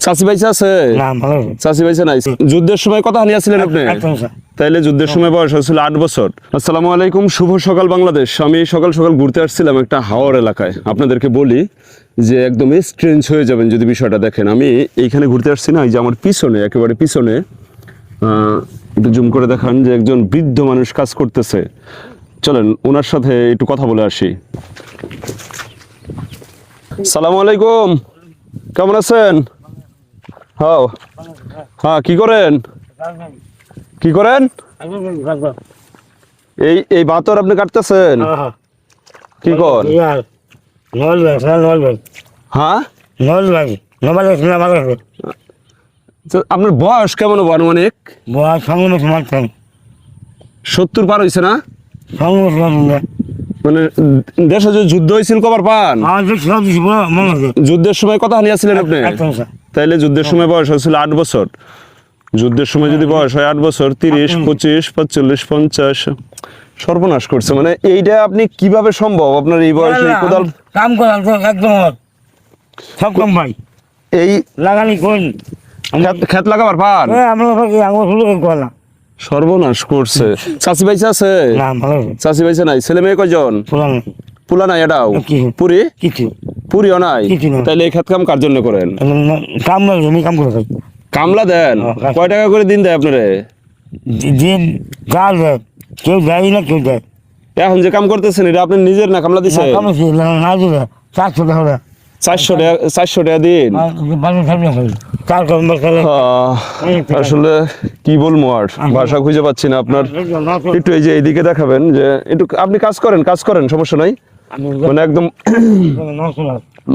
চাচি ভাইসা আছে? না ভালো চাচি ভাইসা নাই। যুদ্ধের সময় কত হানি আছিলেন আপনি? তাইলে যুদ্ধের সময় বয়স হয়েছিল 8 বছর। আসসালামু আলাইকুম, শুভ সকাল বাংলাদেশ। আমি সকাল সকাল ঘুরতে আসছিলাম একটা হাওর এলাকায়। আপনাদেরকে বলি যে একদম স্ট্রেঞ্জ হয়ে যাবেন যদি বিষয়টা দেখেন। আমি এইখানে ঘুরতে আসছি না, এই যে আমার পিছনে, একেবারে পিছনে একটু জুম করে দেখান যে একজন বৃদ্ধ মানুষ কাজ করতেছে। চলেন ওনার সাথে একটু কথা বলে আসি। সালামু আলাইকুম, কেমন আছেন? হ্যাঁ হ্যাঁ, কি করেন? কি করেন? এই বাতর আপনি কাটতেছেন? কি কর? হ্যাঁ, আপনার বয়স কেমন হবে আনুমানিক? 70 পার হয়েছে না? মানে দেশে যে যুদ্ধ হয়েছিল কবার পান? যুদ্ধের সময় কত হানি আছিলেন আপনি? তাইলে যুদ্ধের সময় বয়স হয়েছিল 8 বছর। যুদ্ধের সময় যদি বয়স হয় 8 বছর, 30, 25, 45, 50, সর্বনাশ করছে। মানে এইটা আপনি কিভাবে সম্ভব আপনার এই বয়সে কোদাল কাম করার তো একদম সব কম ভাই এই লাগানি কোন খেত লাগাবার পান? আমরা আঙুল ফুল করলাম সর্বনাশ করছে। চাচি ভাইসা আছে? না ভালো চাচি ভাইসা নাই। ছেলে মেয়ে কয়জন? পুরানো পুলা নাই এটাও? কি? পুরি কিছু পুরিও নাই? কিছু না। তাইলে এই খেত কাম কার জন্য করেন? কাম না জমি কাম করে খাই কামলা দেন? কয় টাকা করে দিন দেয় আপনারে? দিন গাল দেয়, কেউ দেয় না কেউ দেয়। এখন যে কাম করতেছেন এটা আপনি নিজের না কামলা দিছে? কাম না দিলে 400 টাকা হবে। 400 টাকা দিন? আসলে কি বলবো, আর ভাষা খুঁজে পাচ্ছি না। আপনার একটু এই যে এইদিকে দেখাবেন যে একটু আপনি কাজ করেন সমস্যা নাই। মানে একদম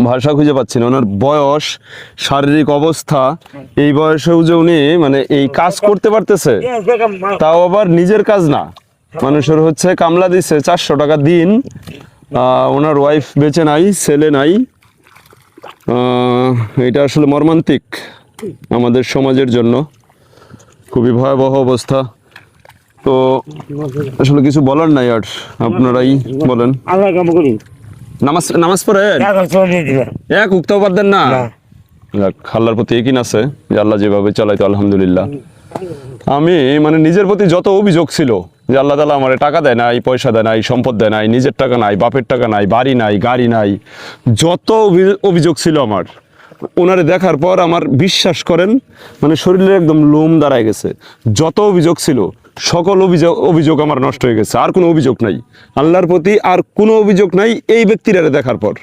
ভাষা খুঁজে পাচ্ছি না। ওনার বয়স, শারীরিক অবস্থা, এই বয়সেও যে উনি মানে এই কাজ করতে পারতেছে, তাও আবার নিজের কাজ না, মানুষের হচ্ছে কামলা দিছে 400 টাকা দিন। ওনার ওয়াইফ বেঁচে নাই, ছেলে নাই। এটা আসলে মর্মান্তিক আমাদের সমাজের জন্য, খুবই ভয়াবহ অবস্থা। তো আসলে কিছু বলার নাই, আর আপনারাই বলেন। নামাজ পড়েন? এক উক্তাও বাদ দেন না? আল্লাহর প্রতি একই আছে যে আল্লাহ যেভাবে চালাইতো আলহামদুলিল্লাহ। আমি মানে নিজের প্রতি যত অভিযোগ ছিল যে আল্লাহ তাআলা আমার টাকা দেয় নাই, পয়সা দেয় নাই, সম্পদ দেয় নাই, নিজের টাকা নাই, বাপের টাকা নাই, বাড়ি নাই, গাড়ি নাই, যত অভিযোগ ছিল আমার, ওনারে দেখার পর আমার বিশ্বাস করেন মানে শরীরে একদম লোম দাঁড়ায় গেছে। যত অভিযোগ ছিল সকল অভিযোগ আমার নষ্ট হয়ে গেছে। আর কোনো অভিযোগ নাই আল্লাহর প্রতি, আর কোনো অভিযোগ নাই এই ব্যক্তিরা দেখার পর।